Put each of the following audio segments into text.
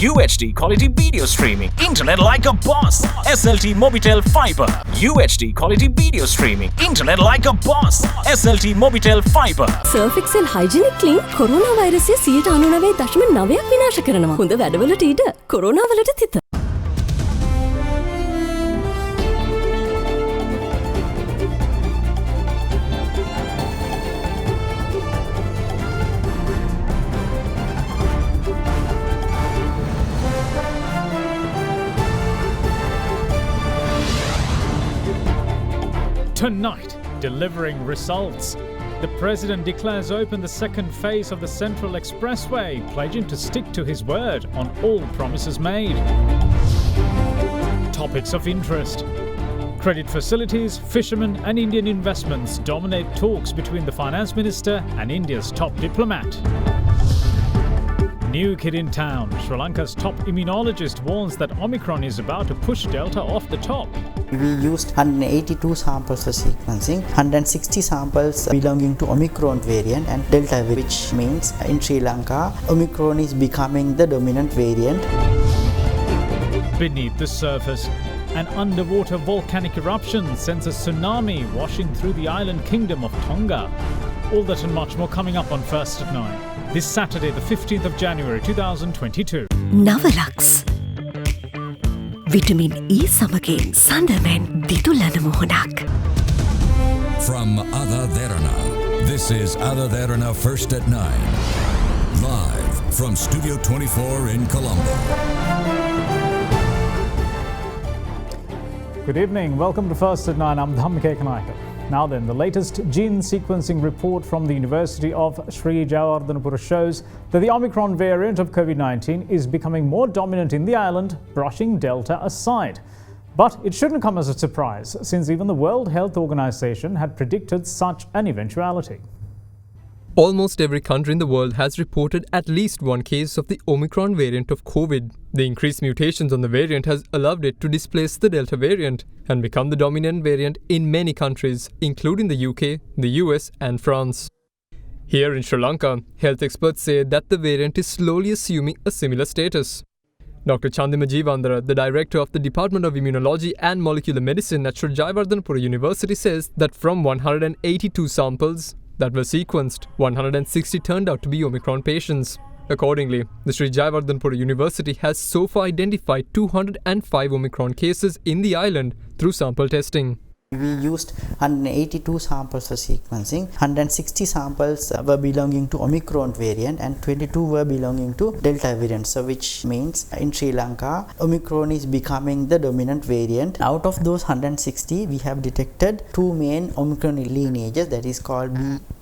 UHD quality video streaming, internet like a boss. SLT Mobitel Fiber. UHD quality video streaming, internet like a boss. SLT Mobitel Fiber. Surf Excel Hygienic Clean corona වෛරසය 99.9ක් විනාශ කරනවා. හොඳ වැඩවලට ඊට corona වලට තිත. Tonight, delivering results. The President declares open the second phase of the Central Expressway, pledging to stick to his word on all promises made. Topics of interest. Credit facilities, fishermen and Indian investments dominate talks between the Finance Minister and India's top diplomat. New kid in town. Sri Lanka's top immunologist warns that Omicron is about to push Delta off the top. We used 182 samples for sequencing, 160 samples belonging to Omicron variant and Delta, which means in Sri Lanka, Omicron is becoming the dominant variant. Beneath the surface, an underwater volcanic eruption sends a tsunami washing through the island kingdom of Tonga. All that and much more coming up on First at 9. This Saturday, the 15th of January 2022. නවලක්ස් vitamin E සමගින් සඳමෙන් දිතුලන මුහුණක්. From AdaDerana, this is AdaDerana First at 9. Live from Studio 24 in Colombo. Good evening. Welcome to First at 9. I'm Dhammike Kanayaka. Now then, the latest gene sequencing report from the University of Sri Jayawardenepura shows that the Omicron variant of COVID-19 is becoming more dominant in the island, brushing Delta aside. But it shouldn't come as a surprise, since even the World Health Organization had predicted such an eventuality. Almost every country in the world has reported at least one case of the Omicron variant of COVID. The increased mutations on the variant has allowed it to displace the Delta variant and become the dominant variant in many countries, including the UK, the US and France. Here in Sri Lanka, health experts say that the variant is slowly assuming a similar status. Dr. Chandima Jeevandara, the director of the Department of Immunology and Molecular Medicine at Sri Jayawardenepura University, says that from 182 samples that were sequenced, 160 turned out to be Omicron patients. Accordingly, the Sri Jayawardenepura University has so far identified 205 Omicron cases in the island through sample testing. We used 182 samples for sequencing, 160 samples were belonging to Omicron variant and 22 were belonging to Delta variant, so which means in Sri Lanka, Omicron is becoming the dominant variant. Out of those 160, we have detected two main Omicron lineages, that is called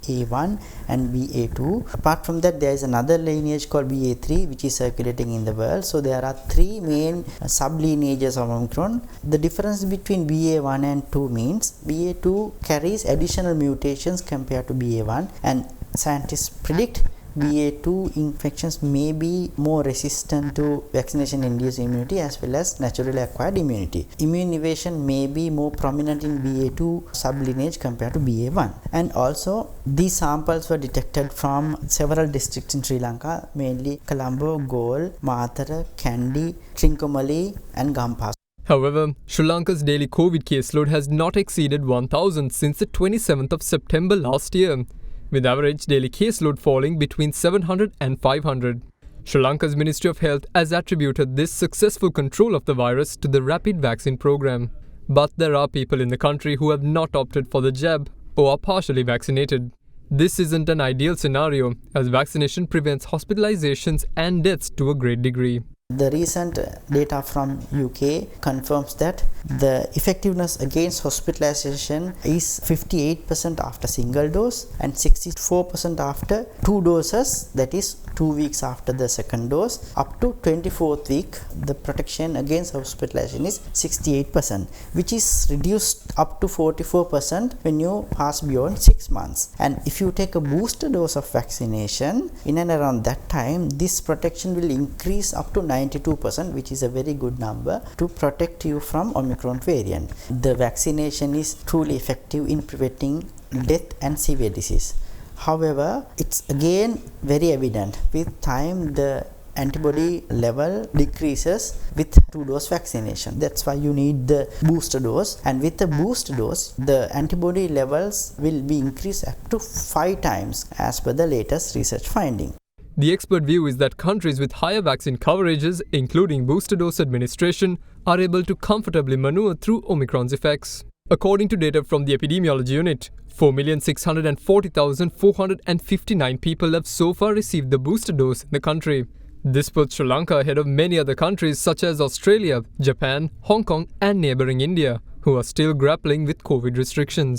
BA1 and BA2. Apart from that, there is another lineage called BA3 which is circulating in the world. So there are three main sub-lineages of Omicron. The difference between BA1 and 2 means BA2 carries additional mutations compared to BA1, and scientists predict BA2 infections may be more resistant to vaccination-induced immunity as well as naturally acquired immunity. Immune evasion may be more prominent in BA2 sublineage compared to BA1. And also, these samples were detected from several districts in Sri Lanka, mainly Colombo, Galle, Matara, Kandy, Trincomalee and Gampaha. However, Sri Lanka's daily COVID caseload has not exceeded 1,000 since the 27th of September last year, with average daily caseload falling between 700 and 500. Sri Lanka's Ministry of Health has attributed this successful control of the virus to the rapid vaccine program. But there are people in the country who have not opted for the jab or are partially vaccinated. This isn't an ideal scenario, as vaccination prevents hospitalizations and deaths to a great degree. The recent data from UK confirms that the effectiveness against hospitalization is 58% after single dose and 64% after 2 doses, that is 2 weeks after the second dose. Up to 24th week, the protection against hospitalization is 68%, which is reduced up to 44% when you pass beyond 6 months. And if you take a booster dose of vaccination, in and around that time, this protection will increase up to 92%, which is a very good number to protect you from Omicron variant. The vaccination is truly effective in preventing death and severe disease. However, it's again very evident with time the antibody level decreases with 2-dose vaccination. That's why you need the booster dose, and with the booster dose the antibody levels will be increased up to 5 times as per the latest research finding. The expert view is that countries with higher vaccine coverages, including booster dose administration, are able to comfortably maneuver through Omicron's effects. According to data from the Epidemiology Unit, 4,640,459 people have so far received the booster dose in the country. This puts Sri Lanka ahead of many other countries such as Australia, Japan, Hong Kong and neighbouring India, who are still grappling with COVID restrictions.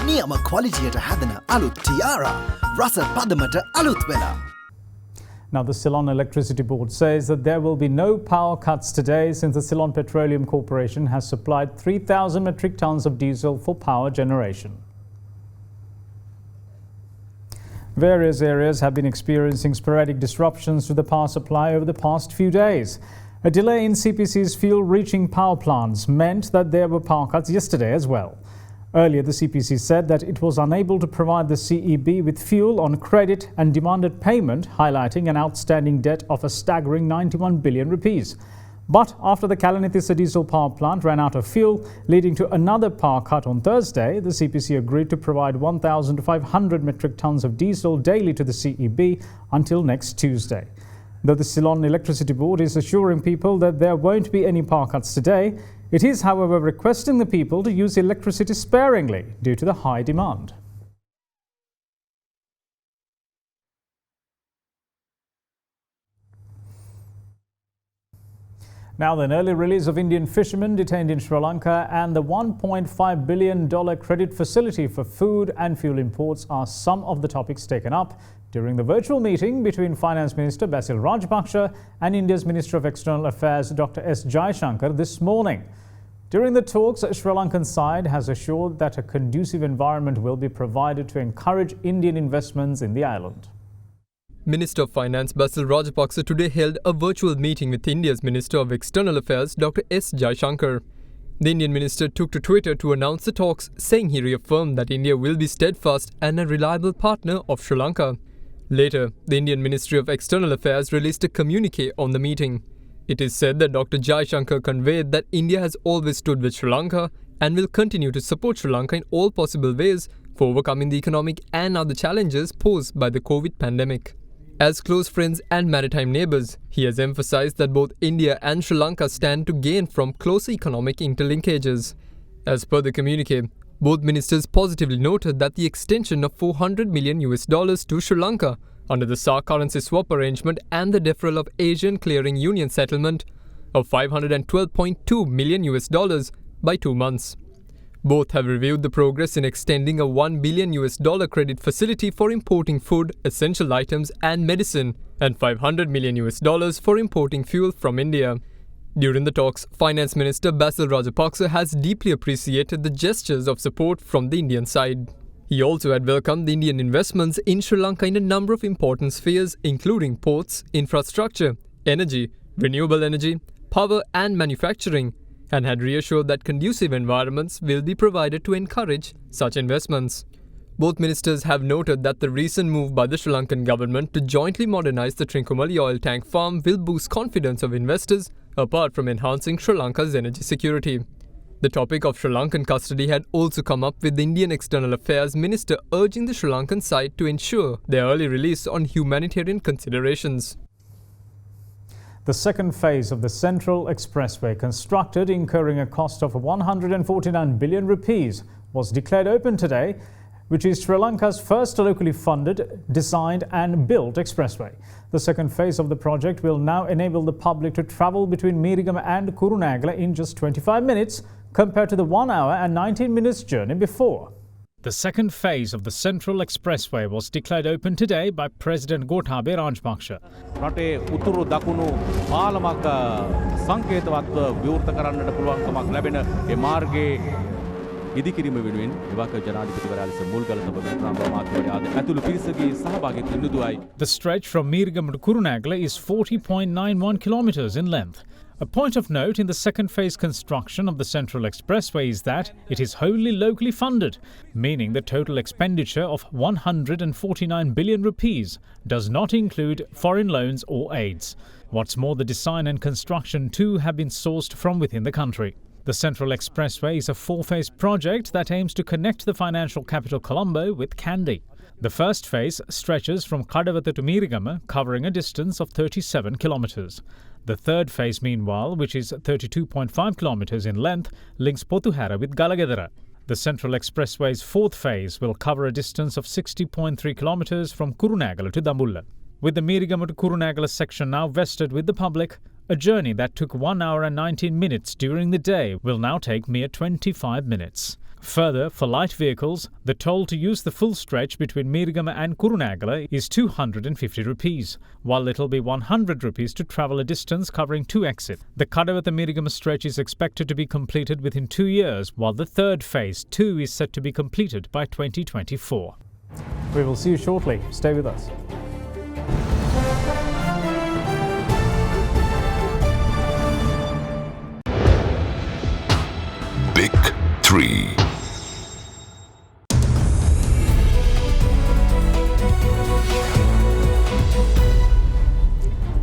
නියම ක්වලිටියට හැදෙන අලුත් ටියාරා රස පදමට අලුත් වෙලා. Now, the Ceylon Electricity Board says that there will be no power cuts today since the Ceylon Petroleum Corporation has supplied 3,000 metric tons of diesel for power generation. Various areas have been experiencing sporadic disruptions to the power supply over the past few days. A delay in CPC's fuel reaching power plants meant that there were power cuts yesterday as well. Earlier, the CPC said that it was unable to provide the CEB with fuel on credit and demanded payment, highlighting an outstanding debt of a staggering 91 billion rupees. But after the Kalanithissa diesel power plant ran out of fuel, leading to another power cut on Thursday, the CPC agreed to provide 1,500 metric tons of diesel daily to the CEB until next Tuesday. Though the Ceylon Electricity Board is assuring people that there won't be any power cuts today, it is, however, requesting the people to use electricity sparingly due to the high demand. Now, the early release of Indian fishermen detained in Sri Lanka and the $1.5 billion credit facility for food and fuel imports are some of the topics taken up during the virtual meeting between Finance Minister Basil Rajapaksa and India's Minister of External Affairs Dr. S. Jaishankar this morning. During the talks, the Sri Lankan side has assured that a conducive environment will be provided to encourage Indian investments in the island. Minister of Finance Basil Rajapaksa today held a virtual meeting with India's Minister of External Affairs Dr. S. Jaishankar. The Indian minister took to Twitter to announce the talks, saying he reaffirmed that India will be steadfast and a reliable partner of Sri Lanka. Later, the Indian Ministry of External Affairs released a communique on the meeting. It is said that Dr. Jaishankar conveyed that India has always stood with Sri Lanka and will continue to support Sri Lanka in all possible ways for overcoming the economic and other challenges posed by the COVID pandemic. As close friends and maritime neighbours, he has emphasised that both India and Sri Lanka stand to gain from closer economic interlinkages. As per the communique, both ministers positively noted that the extension of $400 million to Sri Lanka under the SAR currency swap arrangement and the deferral of Asian Clearing Union settlement of $512.2 million by 2 months. Both have reviewed the progress in extending a $1 billion credit facility for importing food, essential items and medicine, and $500 million for importing fuel from India. During the talks, Finance Minister Basil Rajapaksa has deeply appreciated the gestures of support from the Indian side. He also had welcomed the Indian investments in Sri Lanka in a number of important spheres, including ports, infrastructure, energy, renewable energy, power and manufacturing, and had reassured that conducive environments will be provided to encourage such investments. Both ministers have noted that the recent move by the Sri Lankan government to jointly modernize the Trincomalee oil tank farm will boost confidence of investors, apart from enhancing Sri Lanka's energy security. The topic of Sri Lankan custody had also come up, with the Indian External Affairs Minister urging the Sri Lankan side to ensure their early release on humanitarian considerations. The second phase of the Central Expressway, constructed incurring a cost of 149 billion rupees, was declared open today, which is Sri Lanka's first locally funded, designed and built expressway. The second phase of the project will now enable the public to travel between Meerigama and Kurunegala in just 25 minutes compared to the 1 hour and 19 minutes journey before. The second phase of the Central Expressway was declared open today by President Gotabaya Rajapaksa. රටේ උතුරු දකුණු පාලමක් සංකේතවත්ව විවෘත කරන්නට පුළුවන්කමක් ලැබෙන ඒ මාර්ගයේ ඉදිකිරීම වෙනුවෙන් එවක ජනාධිපතිවරයා ලෙස මුල්ගල තබන ප්‍රාන්තමාත්‍යවරයා ආද ඇතුළු පිරිසගේ සහභාගීත්වයෙන් යුතුවයි. The stretch from Meerigama to Kurunegala is 40.91 kilometers in length. A point of note in the second phase construction of the Central Expressway is that it is wholly locally funded, meaning the total expenditure of 149 billion rupees does not include foreign loans or aids. What's more, the design and construction too have been sourced from within the country. The Central Expressway is a four-phase project that aims to connect the financial capital Colombo with Kandy. The first phase stretches from Kadawatha to Meerigama, covering a distance of 37 kilometres. The third phase, meanwhile, which is 32.5 kilometres in length, links Potuhara with Galagedara. The Central Expressway's fourth phase will cover a distance of 60.3 kilometres from Kurunagala to Dambulla. With the Meerigama to Kurunagala section now vested with the public, a journey that took 1 hour and 19 minutes during the day will now take mere 25 minutes. Further, for light vehicles, the toll to use the full stretch between Meerigama and Kurunagala is 250 rupees, while it will be 100 rupees to travel a distance covering 2 exits. The Kadawatha Meerigama stretch is expected to be completed within 2 years, while the third phase too is set to be completed by 2024. We will see you shortly. Stay with us. Big 3.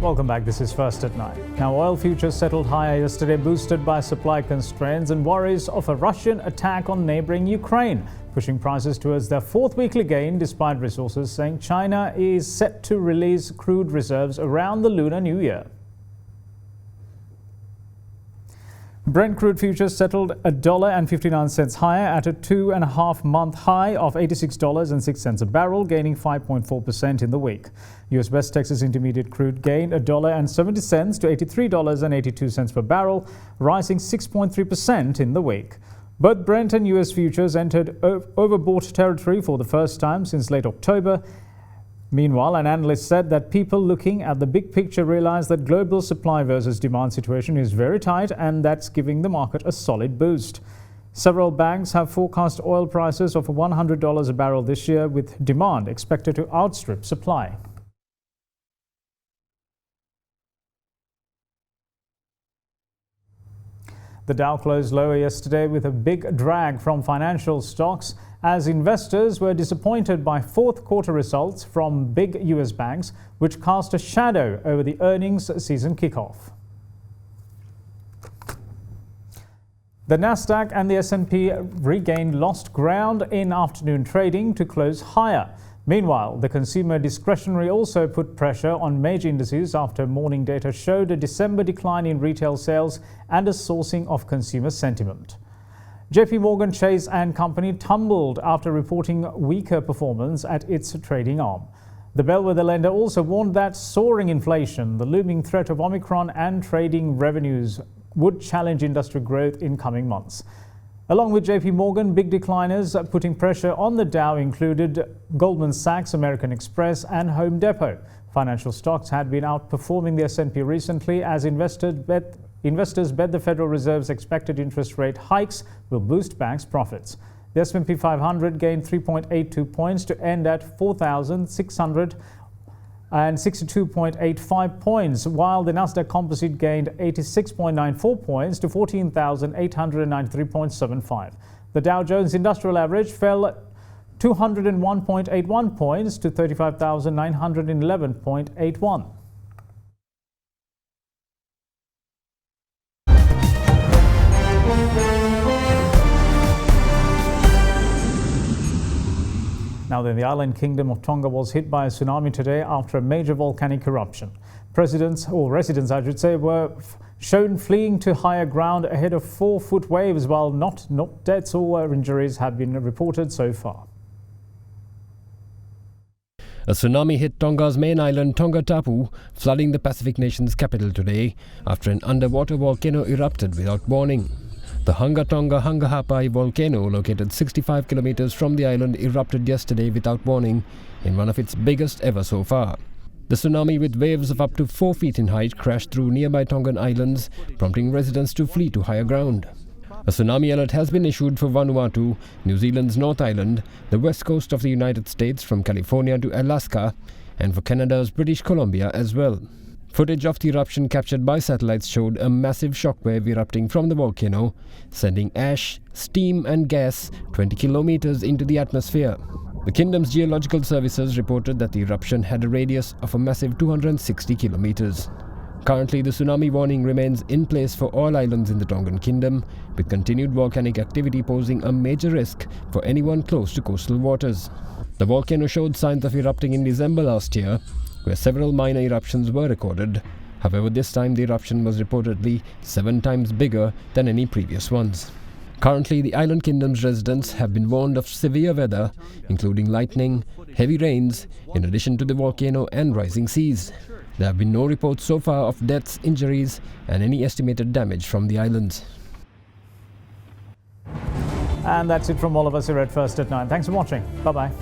Welcome back. This is First at 9. Now, oil futures settled higher yesterday, boosted by supply constraints and worries of a Russian attack on neighbouring Ukraine, pushing prices towards their fourth weekly gain, despite resources saying China is set to release crude reserves around the Lunar New Year. Brent crude futures settled $1.59 higher at a 2.5-month high of $86.06 a barrel, gaining 5.4% in the week. US West Texas Intermediate crude gained $1.70 to $83.82 per barrel, rising 6.3% in the week. Both Brent and US futures entered overbought territory for the first time since late October. Meanwhile, an analyst said that people looking at the big picture realize that global supply versus demand situation is very tight, and that's giving the market a solid boost. Several banks have forecast oil prices of $100 a barrel this year, with demand expected to outstrip supply. The Dow closed lower yesterday with a big drag from financial stocks as investors were disappointed by fourth quarter results from big US banks, which cast a shadow over the earnings season kickoff. The Nasdaq and the S&P regained lost ground in afternoon trading to close higher. Meanwhile, the consumer discretionary also put pressure on major indices after morning data showed a December decline in retail sales and a sourcing of consumer sentiment. JP Morgan Chase & Company tumbled after reporting weaker performance at its trading arm. The bellwether lender also warned that soaring inflation, the looming threat of Omicron, and trading revenues would challenge industry growth in coming months. Along with JP Morgan, big decliners putting pressure on the Dow included Goldman Sachs, American Express and Home Depot. Financial stocks had been outperforming the S&P recently as investors bet the Federal Reserve's expected interest rate hikes will boost banks' profits. The S&P 500 gained 3.82 points to end at 4,662.85 points, while the Nasdaq Composite gained 86.94 points to 14,893.75. The Dow Jones Industrial Average fell 201.81 points to 35,911.81. Now then, the island kingdom of Tonga was hit by a tsunami today after a major volcanic eruption. Residents, I should say, were shown fleeing to higher ground ahead of 4-foot waves, while not deaths or injuries have been reported so far. A tsunami hit Tonga's main island, Tonga Tapu, flooding the Pacific nation's capital today after an underwater volcano erupted without warning. The Hunga Tonga Hungahapai volcano, located 65 kilometers from the island, erupted yesterday without warning in one of its biggest ever so far. The tsunami, with waves of up to 4 feet in height, crashed through nearby Tongan islands, prompting residents to flee to higher ground. A tsunami alert has been issued for Vanuatu, New Zealand's North Island, the west coast of the United States from California to Alaska, and for Canada's British Columbia as well. Footage of the eruption captured by satellites showed a massive shockwave erupting from the volcano, sending ash, steam and gas 20 kilometers into the atmosphere. The kingdom's geological services reported that the eruption had a radius of a massive 260 kilometers. Currently, the tsunami warning remains in place for all islands in the Tongan kingdom, with continued volcanic activity posing a major risk for anyone close to coastal waters. The volcano showed signs of erupting in December last year, where several minor eruptions were recorded. However, this time the eruption was reportedly 7 times bigger than any previous ones. Currently, the island kingdom's residents have been warned of severe weather, including lightning, heavy rains, in addition to the volcano and rising seas. There have been no reports so far of deaths, injuries, and any estimated damage from the islands. And that's it from all of us here at First at 9. Thanks for watching. Bye-bye.